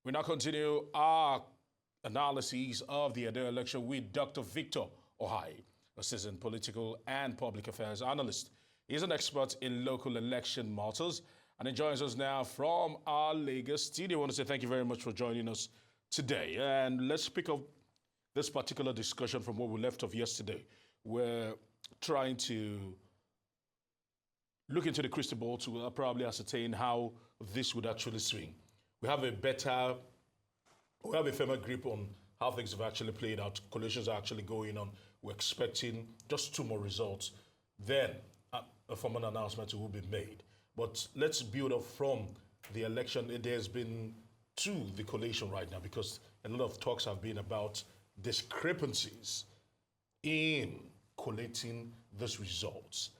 We now continue our analysis of the Edo election with Dr. Victor Ohai, a seasoned political and public affairs analyst. He's an expert in local election matters and he joins us now from our Lagos studio. I want to say thank you very much for joining us today. And let's pick up this particular discussion from what we left off yesterday. We're trying to look into the crystal ball to probably ascertain how this would actually swing. We have a firmer grip on how things have actually played out. Coalitions are actually going on. We're expecting just 2 more results. Then a formal announcement will be made. But let's build up from the election. There's been to the collation right now because a lot of talks have been about discrepancies in collating these results.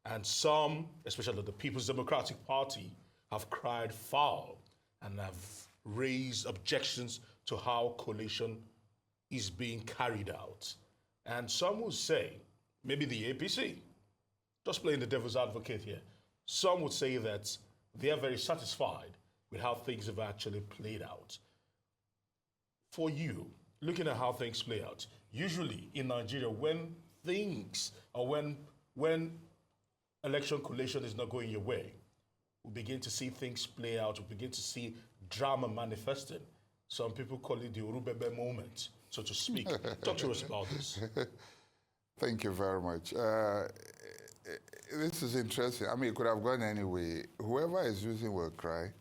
And some, especially the People's Democratic Party, have cried foul and have raised objections to how collation is being carried out. And some will say, maybe the APC, just playing the devil's advocate here, some would say that they are very satisfied with how things have actually played out. For you, looking at how things play out, usually in Nigeria, when things or when election collation is not going your way, we begin to see things play out, we begin to see drama manifesting. Some people call it the Urubebe moment, so to speak. Talk to us about this. Thank you very much. This is interesting. I mean, it could have gone anyway. Whoever is losing will cry,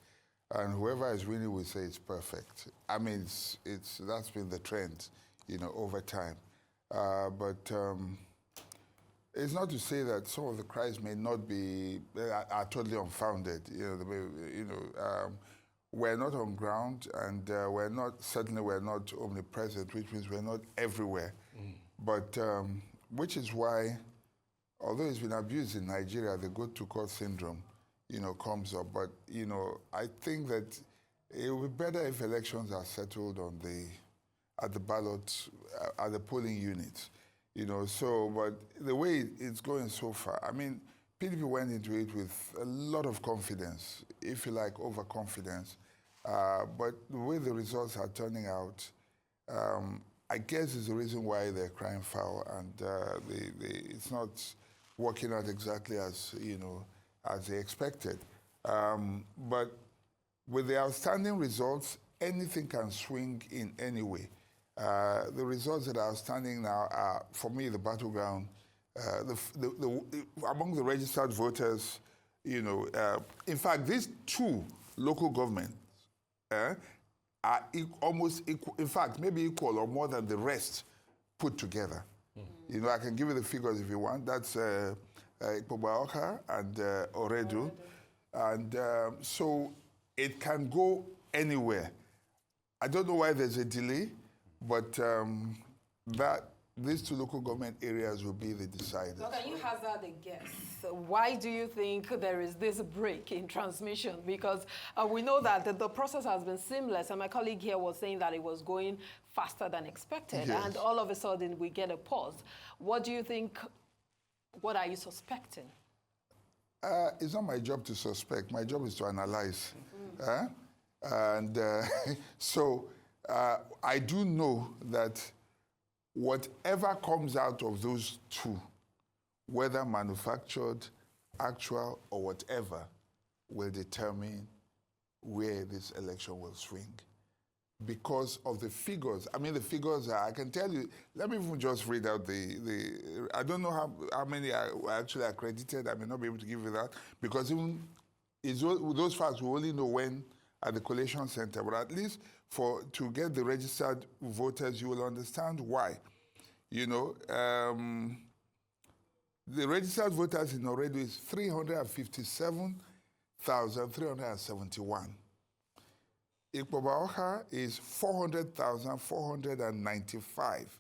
and whoever is winning will say it's perfect. I mean, that's been the trend, over time. But it's not to say that some of the cries may not be are totally unfounded. We're not on ground, and we're not omnipresent, which means we're not everywhere. But which is why, although it's been abused in Nigeria, the go-to-court syndrome, comes up. But I think that it would be better if elections are settled at the ballot, at the polling units. But the way it's going so far, I mean, PDP went into it with a lot of confidence, if you like, overconfidence. But the way the results are turning out, I guess is the reason why they're crying foul, and it's not working out exactly as as they expected. But with the outstanding results, anything can swing in any way. The results that are outstanding now are, for me, the battleground. Among the registered voters, in fact, these 2 local governments are almost equal, in fact, maybe equal or more than the rest put together. I can give you the figures if you want. That's Ikpoba and Oredu. And so it can go anywhere. I don't know why there's a delay, but these 2 local government areas will be the deciders. So can you hazard a guess? Why do you think there is this break in transmission? Because we know that the process has been seamless, and my colleague here was saying that it was going faster than expected, Yes. and all of a sudden we get a pause. What do you think? What are you suspecting? It's not my job to suspect. My job is to analyze. And so I do know that whatever comes out of those 2, whether manufactured, actual, or whatever, will determine where this election will swing. Because of the figures. I mean, the figures are, I can tell you, let me even just read out I don't know how many are actually accredited. I may not be able to give you that, because even those facts we only know when at the collation center, but at least to get the registered voters, you will understand why. The registered voters in Oredo is 357,371. Ikpoba is 400,495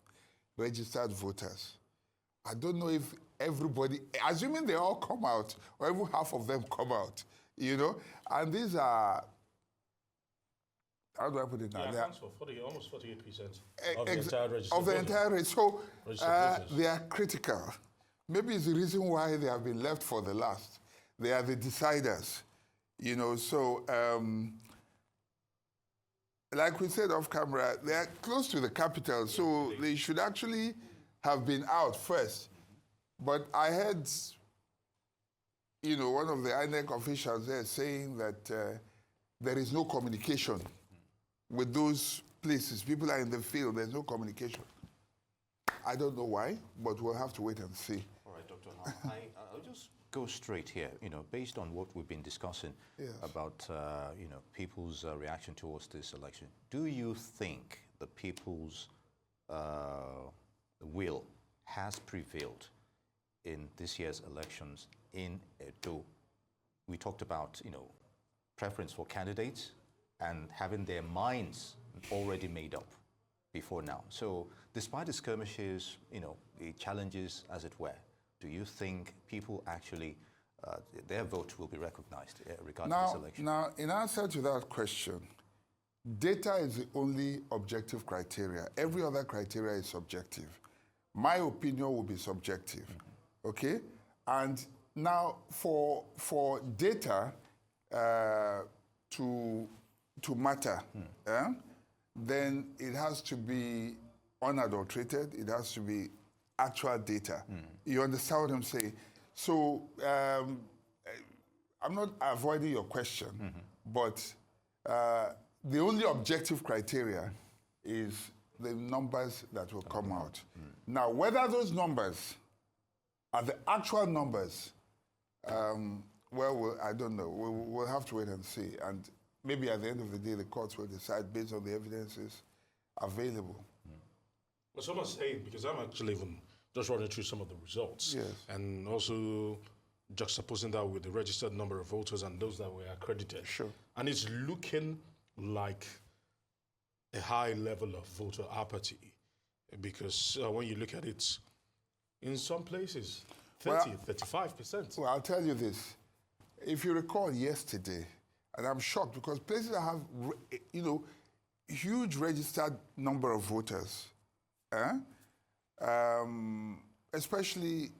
registered voters. I don't know if everybody, assuming they all come out, or even half of them come out, and these are, how do I put it now? Yeah, accounts for almost 48% of the entire register. Of the entire, so they are critical. Maybe it's the reason why they have been left for the last. They are the deciders, so like we said off camera, they are close to the capital, so they should actually have been out first. But I heard, one of the INEC officials there saying that there is no communication with those places. People are in the field, there's no communication. I don't know why, but we'll have to wait and see. All right, Dr. Ham, I'll just go straight here. Based on what we've been discussing about, people's reaction towards this election, do you think the people's will has prevailed in this year's elections in Edo? We talked about, preference for candidates and having their minds already made up before now. So despite the skirmishes, the challenges, as it were, do you think people actually, their vote will be recognized regarding this election? Now, in answer to that question, data is the only objective criteria. Every other criteria is subjective. My opinion will be subjective, okay? And now, for data to matter, then it has to be unadulterated. It has to be actual data. You understand what I'm saying? So I'm not avoiding your question, but the only objective criteria is the numbers that will come out. Now, whether those numbers are the actual numbers, well, I don't know. We'll have to wait and see. And maybe at the end of the day, the courts will decide based on the evidences available. Well, someone's saying, because I'm actually even just running through some of the results. Yes. And also juxtaposing that with the registered number of voters and those that were accredited. Sure. And it's looking like a high level of voter apathy, because when you look at it, in some places, 35%. Well, I'll tell you this. If you recall yesterday, and I'm shocked because places that have, huge registered number of voters, especially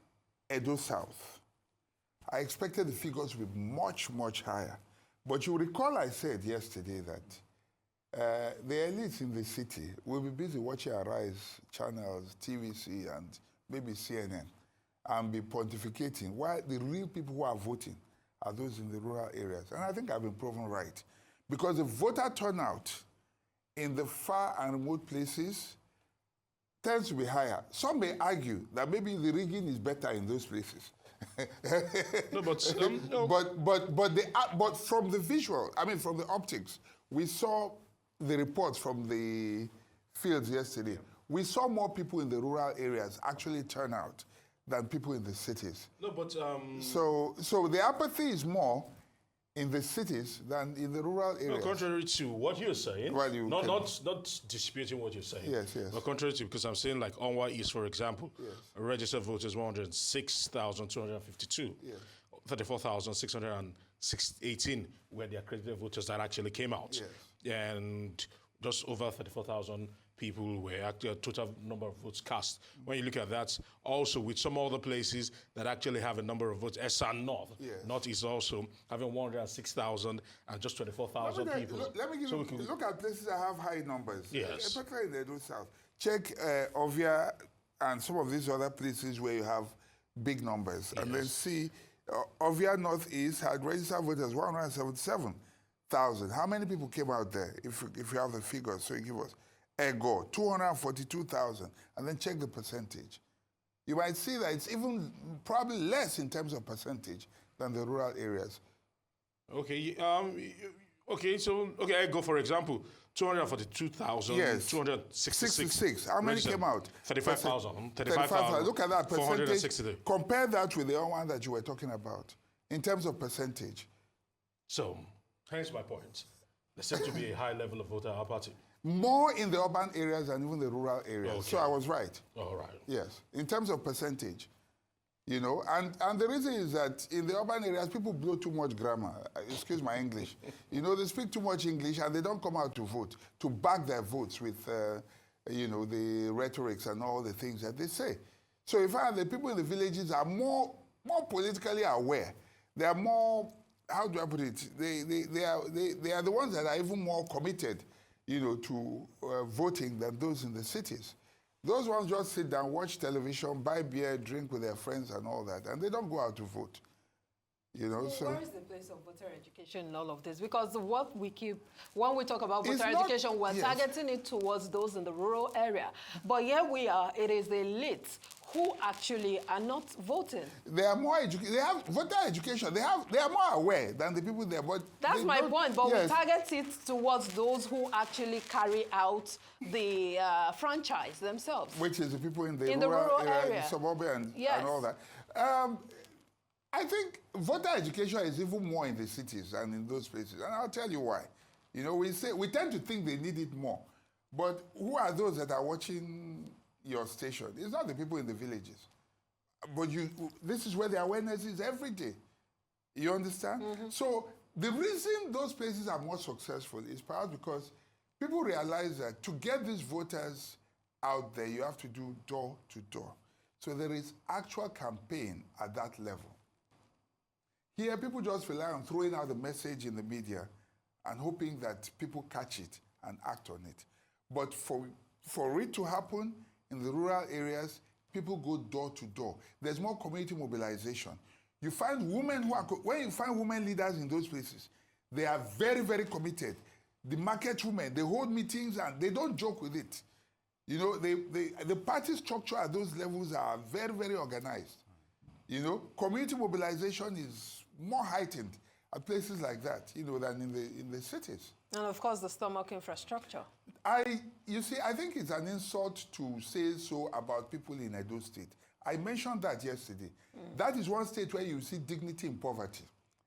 Edo South, I expected the figures to be much, much higher. But you recall I said yesterday that the elites in the city will be busy watching Arise channels, TVC, and maybe CNN, and be pontificating, while the real people who are voting are those in the rural areas. And I think I've been proven right. Because the voter turnout in the far and remote places tends to be higher. Some may argue that maybe the rigging is better in those places. No, but no. But from the visual, from the optics, we saw the reports from the fields yesterday. We saw more people in the rural areas actually turn out than people in the cities. No, but so the apathy is more in the cities than in the rural areas. no, contrary to what you're saying, Well, you can- not disputing what you're saying. Yes. But contrary to, because I'm saying like Onwa East, for example, registered voters 106,252. Yes. 34,618 were the accredited voters that actually came out. Yes. And just over 34,000 people were actually total number of votes cast. When you look at that, also with some other places that actually have a number of votes, Esan North, Yes. Northeast also having 106,000 and just 24,000 people. Let me give So you, we can- look at places that have high numbers. Yes. Particularly in the Edo South. Check Ovia and some of these other places where you have big numbers. And then see, Ovia Northeast had registered voters 177,000. How many people came out there, if you have the figures? So you give us. Ego, 242,000. And then check the percentage. You might see that it's even probably less in terms of percentage than the rural areas. Okay, I go for example, 242,000, Yes. 266. 66. How many registered. came out? 35,000. 35,000. Look at that percentage. 463. Compare that with the other one that you were talking about in terms of percentage. So, hence my point. There seems to be a high level of voter apathy. More in the urban areas than even the rural areas. Okay. So I was right. All right. Yes. In terms of percentage. And the reason is that in the urban areas, people blow too much grammar. Excuse my English. They speak too much English and they don't come out to vote, to back their votes with, the rhetorics and all the things that they say. So in fact, the people in the villages are more politically aware. They are more, how do I put it? They are the ones that are even more committed, to voting than those in the cities. Those ones just sit down, watch television, buy beer, drink with their friends and all that, and they don't go out to vote. So where is the place of voter education in all of this? Because what we keep, when we talk about It's voter not- education, we're yes. targeting it towards those in the rural area. But here we are, it is the elites who actually are not voting. they are more they have voter education. They are more aware than the people there. But That's they my don't- point, but yes. we target it towards those who actually carry out the franchise themselves. Which is the people in the In the rural area. the suburban Yes. and all that. I think voter education is even more in the cities than in those places, and I'll tell you why. We tend to think they need it more, but who are those that are watching your station? It's not the people in the villages, but this is where the awareness is every day. You understand? So the reason those places are more successful is perhaps because people realize that to get these voters out there, you have to do door to door. So there is actual campaign at that level. Here, people just rely on throwing out the message in the media and hoping that people catch it and act on it. But for it to happen in the rural areas, people go door to door. There's more community mobilization. You find women when you find women leaders in those places, they are very, very committed. The market women, they hold meetings and they don't joke with it. The party structure at those levels are very, very organized. Community mobilization is more heightened at places like that, than in the cities. And of course, the stomach infrastructure. I think it's an insult to say so about people in Edo State. I mentioned that yesterday. That is one state where you see dignity in poverty.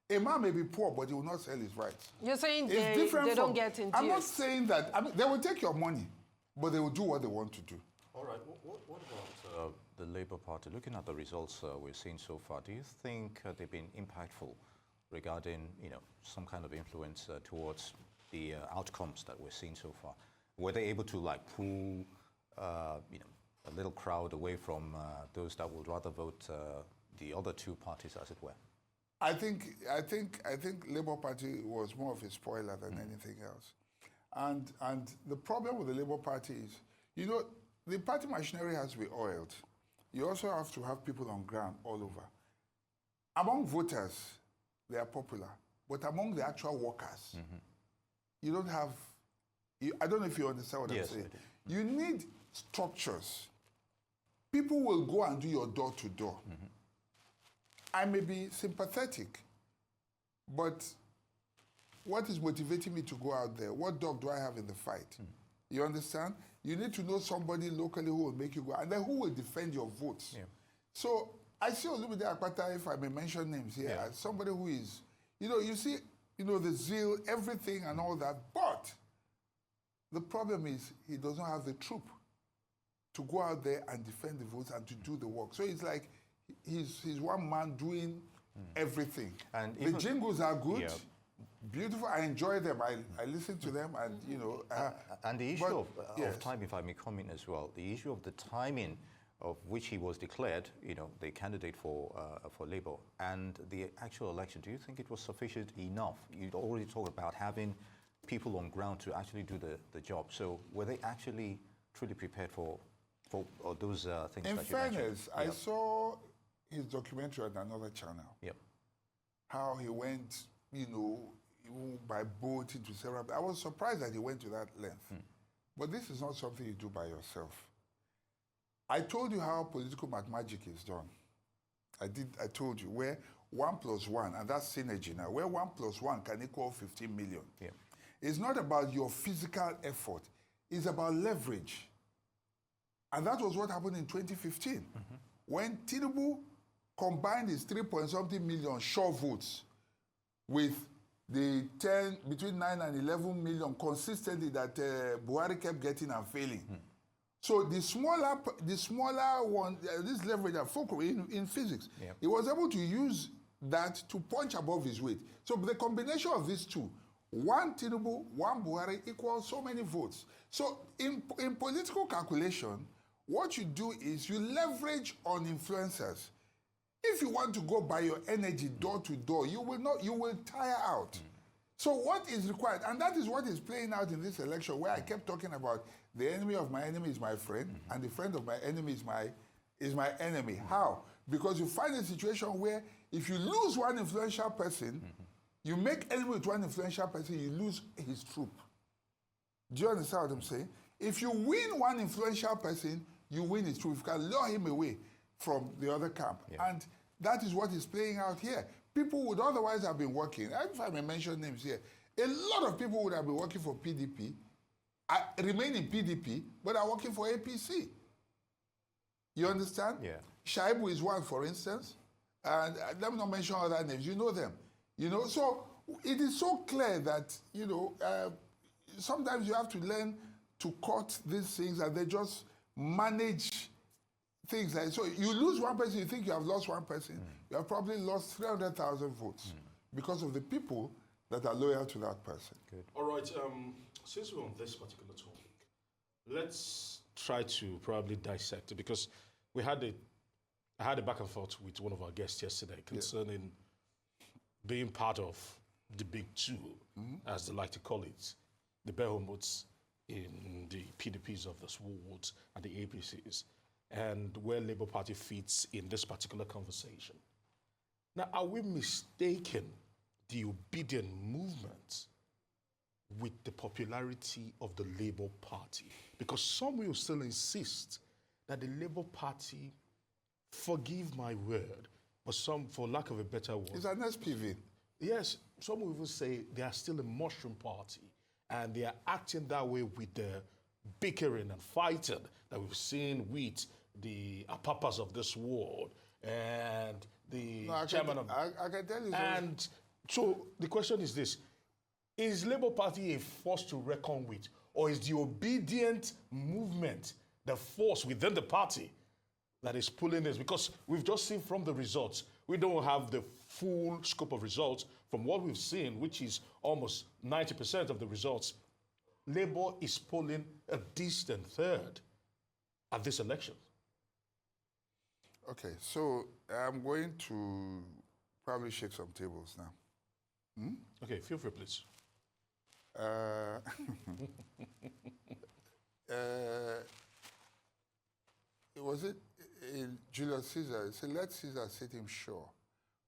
A man may be poor, but he will not sell his rights. You're saying It's different they don't get induced. I'm not saying that. They will take your money, but they will do what they want to do. All right. What about the Labour Party? Looking at the results we've seen so far, do you think they've been impactful regarding, some kind of influence towards the outcomes that we're seeing so far? Were they able to pull, a little crowd away from those that would rather vote the other two parties, as it were? I think Labour Party was more of a spoiler than anything else. And the problem with the Labour Party is, the party machinery has to be oiled. You also have to have people on ground all over. Among voters, they are popular, but among the actual workers, you don't have. I don't know if you understand what Yes, I'm saying. I do. You need structures. People will go and do your door to door. I may be sympathetic, but what is motivating me to go out there? What dog do I have in the fight? You understand? You need to know somebody locally who will make you go, and then who will defend your votes. Yeah. So I see Olumide Akpata, if I may mention names here, as somebody who is, you see, the zeal, everything and all that, but the problem is he doesn't have the troop to go out there and defend the votes and to do the work. So it's like he's one man doing everything. And the even- jingles are good, Yeah. beautiful. I enjoy them. I listen to them, and And the issue but, of yes. time, if I may comment as well, the issue of the timing of which he was declared, the candidate for Labour, and the actual election, do you think it was sufficient enough? You'd already talked about having people on ground to actually do the job. So were they actually truly prepared for those things In that you mentioned? fairness, I saw his documentary on another channel. Yep. How he went, even by boat into several. I was surprised that he went to that length. But this is not something you do by yourself. I told you how political magic is done. I told you where 1 + 1, and that's synergy now, where 1 + 1 can equal 15 million. Yeah. It's not about your physical effort. It's about leverage. And that was what happened in 2015. When Tinubu combined his 3-point-something million sure votes with the between 9 and 11 million consistently that Buhari kept getting and failing. So the smaller one, this leverage and fulcrum in physics, Yep. he was able to use that to punch above his weight. So the combination of these two, 1 Tinubu, 1 Buhari equals so many votes. So in political calculation, what you do is you leverage on influencers. If you want to go by your energy door to door, you will tire out. So what is required, and that is what is playing out in this election, where I kept talking about the enemy of my enemy is my friend, and the friend of my enemy is my enemy. How? Because you find a situation where if you lose one influential person, you make enemy with one influential person, you lose his troop. Do you understand what I'm saying? If you win one influential person, you win his troop. You can lure him away from the other camp. Yeah. And that is what is playing out here. People would otherwise have been working, and if I may mention names here, a lot of people would have been working for PDP, remain in PDP, but are working for APC. You understand? Yeah. Shaibu is one, for instance. And let me not mention other names. You know them. You know, so it is so clear that, you know, sometimes you have to learn to cut these things and they just manage things. Like, so you lose one person, you think you have lost one person. You have probably lost 300,000 votes because of the people that are loyal to that person. Good. All right, since we're on this particular topic, let's try to probably dissect it, because I had a back and forth with one of our guests yesterday concerning being part of the big two, as they like to call it, the behemoths in the PDPs of this world and the APCs, and where Labour Party fits in this particular conversation. Now, are we mistaken the obedient movement with the popularity of the Labour Party? Because some will still insist that the Labour Party, forgive my word, but some, for lack of a better word, It's an SPV. yes, some will even say they are still a mushroom party, and they are acting that way with the bickering and fighting that we've seen with the Apapas of this world and the chairman of... I can tell you something. And so the question is this: is Labour Party a force to reckon with, or is the obedient movement the force within the party that is pulling this? Because we've just seen from the results, we don't have the full scope of results. From what we've seen, which is almost 90% of the results, Labour is polling a distant third at this election. Okay, so I'm going to probably shake some tables now. Okay, feel free, please. Was it in Julius Caesar? It said, let Caesar sit him sure,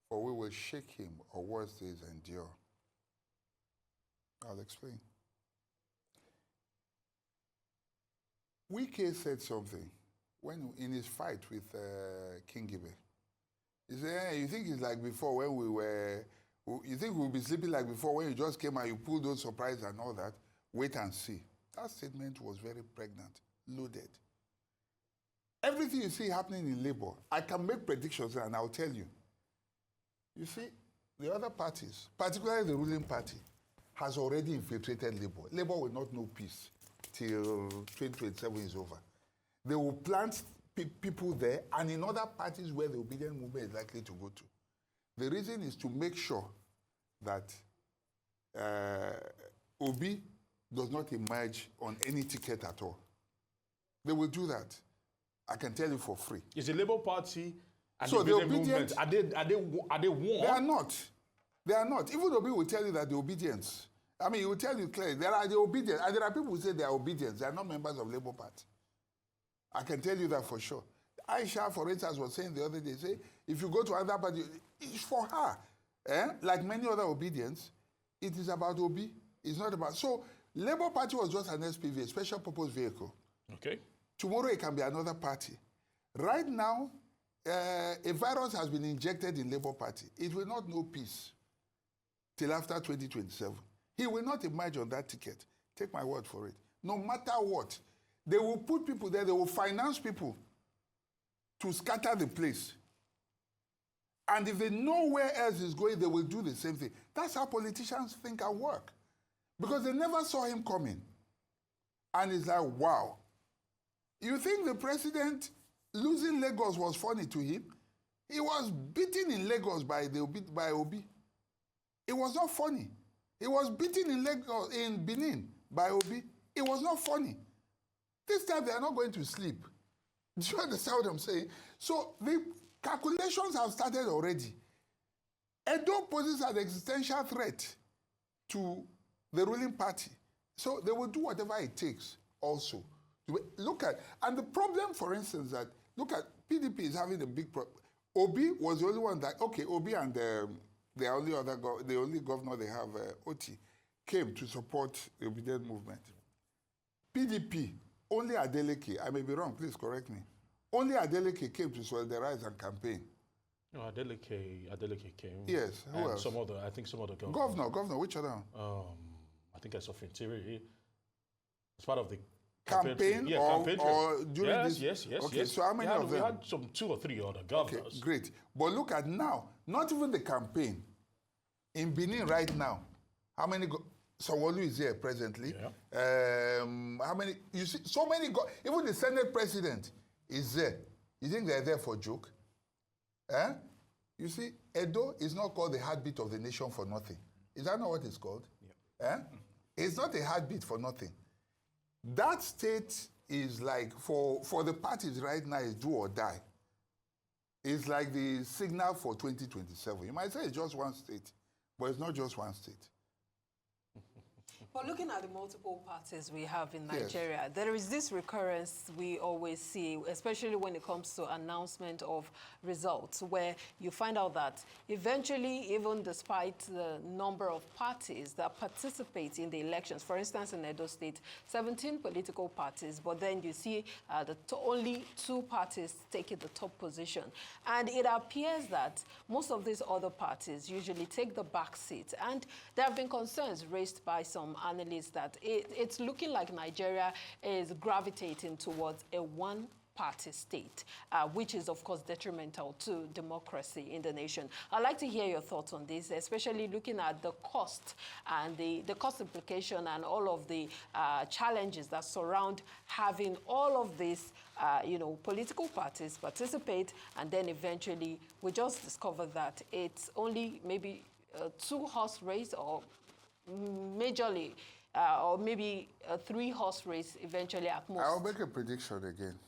for we will shake him, or worse days endure. I'll explain. Wike said something when in his fight with King Gibe. He said, you think it's like before when you think we'll be sleeping like before when you just came and you pulled those surprises and all that? Wait and see. That statement was very pregnant, loaded. Everything you see happening in Labour, I can make predictions and I'll tell you. You see, the other parties, particularly the ruling party, has already infiltrated Labour. Labour will not know peace till 2027 is over. They will plant people there and in other parties where the obedient movement is likely to go to. The reason is to make sure that Obi does not emerge on any ticket at all. They will do that. I can tell you for free. Is the Labour Party and So the the obedient movement, are they one? They are not. They are not. Even Obi will tell you that the obedience. I mean, he will tell you clearly, there are the obedient, and there are people who say they are obedient. They are not members of Labour Party. I can tell you that for sure. Aisha, for instance, was saying the other day, say, if you go to another party, it's for her. Like many other obedience, it is about Obi. It's not about... So, Labour Party was just an SPV, a special purpose vehicle. Okay. Tomorrow it can be another party. Right now, a virus has been injected in Labour Party. It will not know peace till after 2027. He will not emerge on that ticket. Take my word for it. No matter what, they will put people there, they will finance people to scatter the place. And if they know where else is going, they will do the same thing. That's how politicians think and work. Because they never saw him coming. And it's like, wow. You think the president losing Lagos was funny to him? He was beaten in Lagos by Obi. It was not funny. He was beaten in Lagos, in Benin by Obi. It was not funny. This time they are not going to sleep. Do you understand what I'm saying? So the calculations have started already. Edo poses an existential threat to the ruling party. So they will do whatever it takes also. Look at, and the problem, for instance, that, look at, PDP is having a big problem. Obi was the only one that, okay, Obi and the only governor they have, Oti, came to support the obedient movement. PDP, only Adeleke, I may be wrong, please correct me, only Adeleke came to solidarize and campaign. No, Adeleke came. Yes, who and else? Some other, I think some other governor. Governor, which other one? I think I saw Interior. It's part of the Campaign, yeah, or, campaign. or during Yes, this? yes. Okay, so how many of them? We had some 2 or 3 other governors. Okay, great. But look at now, not even the campaign. In Benin right now, how many, Sanwo-Olu is here presently. Yeah. How many, you see, so many, even the Senate president is there. You think they're there for joke? Eh? You see, Edo is not called the heartbeat of the nation for nothing. Is that not what it's called? Yeah. Eh? It's not a heartbeat for nothing. That state is like, for the parties right now, is do or die. It's like the signal for 2027. You might say it's just one state, but it's not just one state. But looking at the multiple parties we have in Yes. Nigeria, there is this recurrence we always see, especially when it comes to announcement of results, where you find out that eventually, even despite the number of parties that participate in the elections, for instance, in Edo State, 17 political parties, but then you see only 2 parties taking the top position. And it appears that most of these other parties usually take the back seat. And there have been concerns raised by some analysts that it's looking like Nigeria is gravitating towards a one-party state, which is, of course, detrimental to democracy in the nation. I'd like to hear your thoughts on this, especially looking at the cost and the cost implication and all of the challenges that surround having all of these political parties participate, and then eventually we just discover that it's only maybe a 2-horse race, or majorly, or maybe a 3-horse race eventually at most. I'll make a prediction again.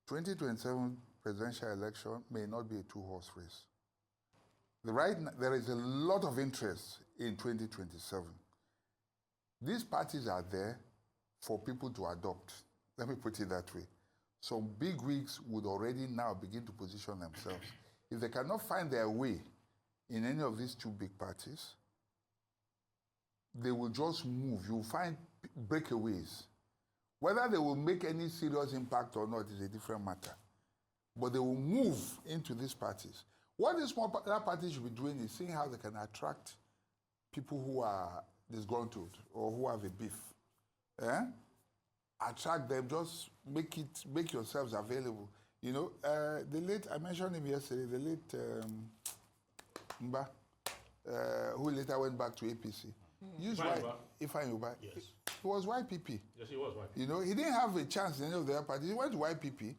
2027 presidential election may not be a 2-horse race. There is a lot of interest in 2027. These parties are there for people to adopt. Let me put it that way. Some big wigs would already now begin to position themselves. If they cannot find their way in any of these 2 big parties, they will just move. You'll find breakaways. Whether they will make any serious impact or not is a different matter. But they will move into these parties. What these other parties should be doing is seeing how they can attract people who are disgruntled or who have a beef. Eh? Attract them, just make yourselves available. You know, I mentioned him yesterday, the late Mba, who later went back to APC. Ifeanyi Uba. Yes. He was YPP. Yes, he was YPP. You know, he didn't have a chance in any of the other parties. He went to YPP,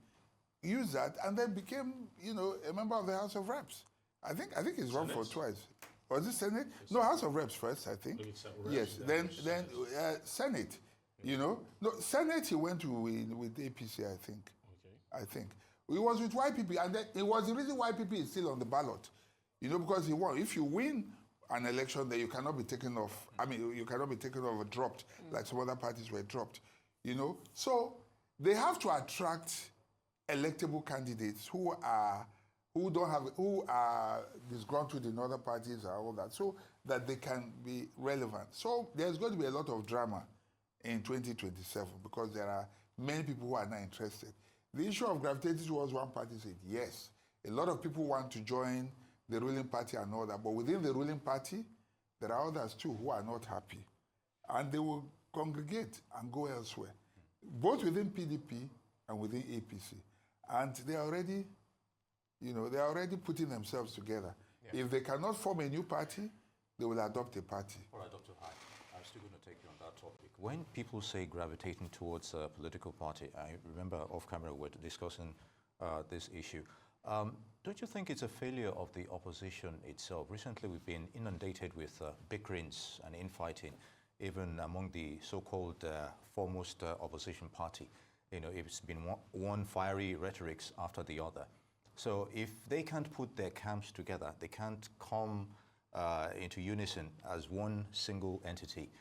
used that, and then became, a member of the House of Reps. I think he's run for twice. Was it Senate? No, House of Reps first, I think. Yes, then Senate. No, Senate he went to with APC, I think. Okay. I think. He was with YPP, and then it was the reason YPP is still on the ballot. Because he won. If you win an election, then you cannot be taken off. I mean, you cannot be taken off or dropped like some other parties were dropped. So they have to attract electable candidates who are disgruntled in other parties and all that, so that they can be relevant. So there's going to be a lot of drama in 2027 because there are many people who are not interested. The issue of gravitating towards one party said yes. A lot of people want to join the ruling party and all that, but within the ruling party, there are others too who are not happy. And they will congregate and go elsewhere, both within PDP and within APC. And they are already, they are already putting themselves together. Yeah. If they cannot form a new party, they will adopt a party. All right, Dr. Hyde, I'm still going to take you on that topic. When people say gravitating towards a political party, I remember off camera we were discussing this issue. Don't you think it's a failure of the opposition itself? Recently, we've been inundated with bickerings and infighting, even among the so-called foremost opposition party. It's been one fiery rhetorics after the other. So if they can't put their camps together, they can't come into unison as one single entity.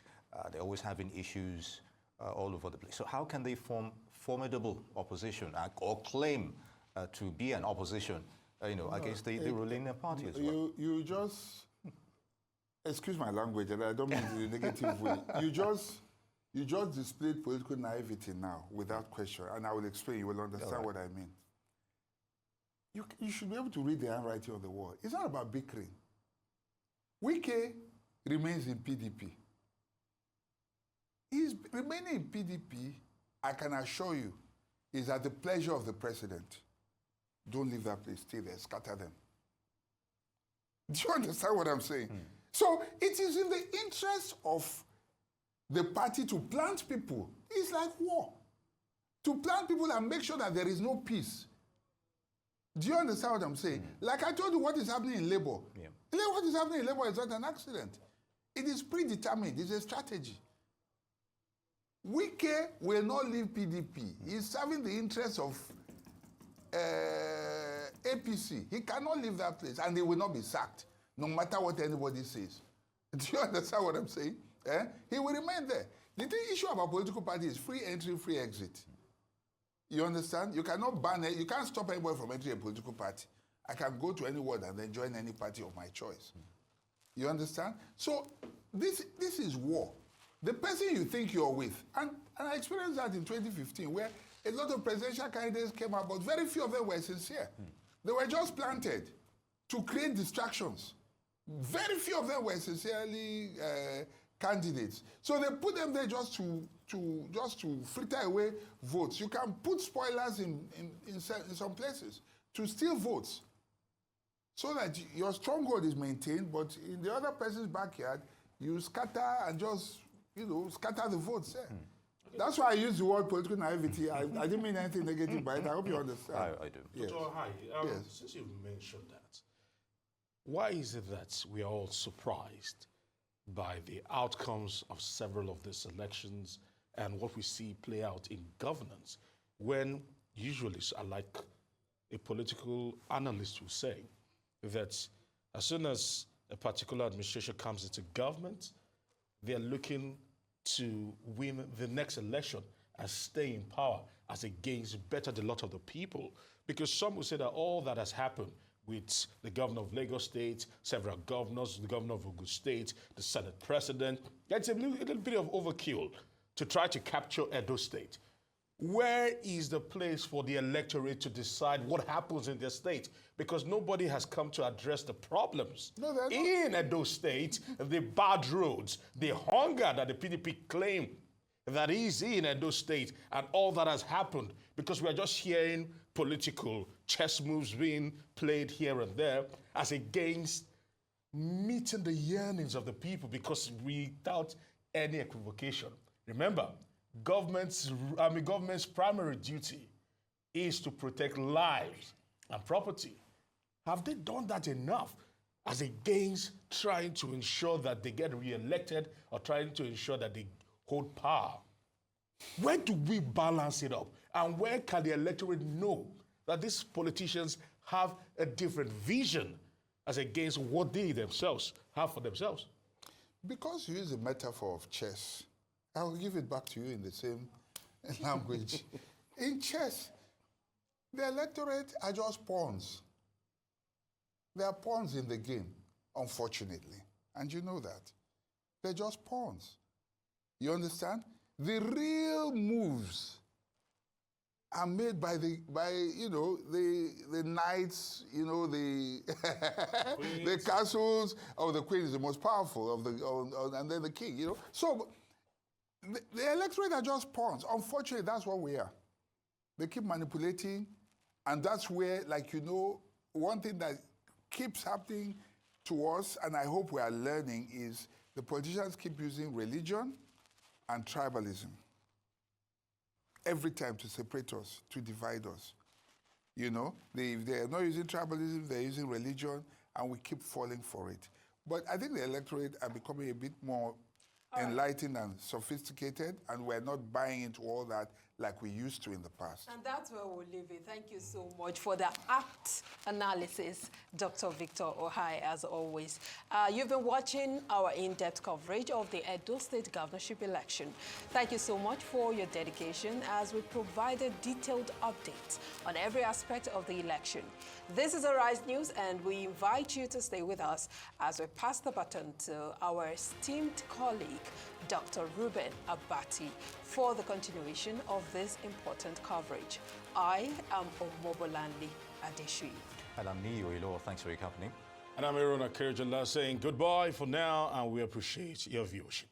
They're always having issues all over the place. So how can they form formidable opposition or claim to be an opposition, against the ruling party as well? You just, excuse my language, and I don't mean it in a negative way. You just displayed political naivety now, without question, and I will explain. You will understand what I mean. You should be able to read the handwriting on the wall. It's not about bickering. Wike remains in PDP. He's remaining in PDP, I can assure you, is at the pleasure of the president. Don't leave that place, stay there, scatter them. Do you understand what I'm saying? So it is in the interest of the party to plant people. It's like war. To plant people and make sure that there is no peace. Do you understand what I'm saying? Like I told you, what is happening in Labour. Yeah. What is happening in Labour is not an accident. It is predetermined. It's a strategy. Wike will not leave PDP. He's serving the interests of APC. He cannot leave that place, and he will not be sacked, no matter what anybody says. Do you understand what I'm saying? He will remain there. The issue about political party is free entry, free exit. You understand? You cannot ban it. You can't stop anybody from entering a political party. I can go to any ward and then join any party of my choice. You understand? So this is war. The person you think you're with, and I experienced that in 2015, where a lot of presidential candidates came out, but very few of them were sincere. They were just planted to create distractions. Very few of them were sincerely candidates. So they put them there just to fritter away votes. You can put spoilers in some places to steal votes, so that your stronghold is maintained, but in the other person's backyard, you scatter and just, scatter the votes there. That's why I use the word political naivety. I didn't mean anything negative by it. I hope you understand. I do. Yes. Dr. Ohai, yes. Since you've mentioned that, why is it that we are all surprised by the outcomes of several of these elections and what we see play out in governance, when usually, like a political analyst will say, that as soon as a particular administration comes into government, they're looking to win the next election and stay in power as against better the lot of the people. Because some will say that all that has happened with the governor of Lagos State, several governors, the governor of Ogun State, the Senate president, it's a little bit of overkill to try to capture Edo State. Where is the place for the electorate to decide what happens in their state? Because nobody has come to address the problems in Edo State, the bad roads, the hunger that the PDP claim that is in Edo State, and all that has happened, because we are just hearing political chess moves being played here and there as against meeting the yearnings of the people, because without any equivocation. Remember, government's primary duty is to protect lives and property. Have they done that enough as against trying to ensure that they get re-elected or trying to ensure that they hold power? Where do we balance it up? And where can the electorate know that these politicians have a different vision as against what they themselves have for themselves? Because you use a metaphor of chess, I will give it back to you in the same language. In chess, the electorate are just pawns. They are pawns in the game, unfortunately. And you know that. They're just pawns. You understand? The real moves are made by the knights, the castles. Oh, the queen is the most powerful of the, and then the king. So the electorate are just pawns. Unfortunately, that's what we are. They keep manipulating, and that's where, one thing that keeps happening to us, and I hope we are learning, is the politicians keep using religion and tribalism every time to separate us, to divide us. If they are not using tribalism, they're using religion, and we keep falling for it. But I think the electorate are becoming a bit more enlightened and sophisticated, and we're not buying into all that like we used to in the past. And that's where we'll leave it. Thank you so much for the apt analysis, Dr. Victor Ohai, as always. You've been watching our in-depth coverage of the Edo State governorship election. Thank you so much for your dedication as we provided detailed updates on every aspect of the election. This is Arise News, and we invite you to stay with us as we pass the baton to our esteemed colleague, Dr. Ruben Abati, for the continuation of this important coverage. I am Omobolanle Adeshui. And I'm Niyo Iloa. Thanks for your company. And I'm Aaron Akerjala saying goodbye for now, and we appreciate your viewership.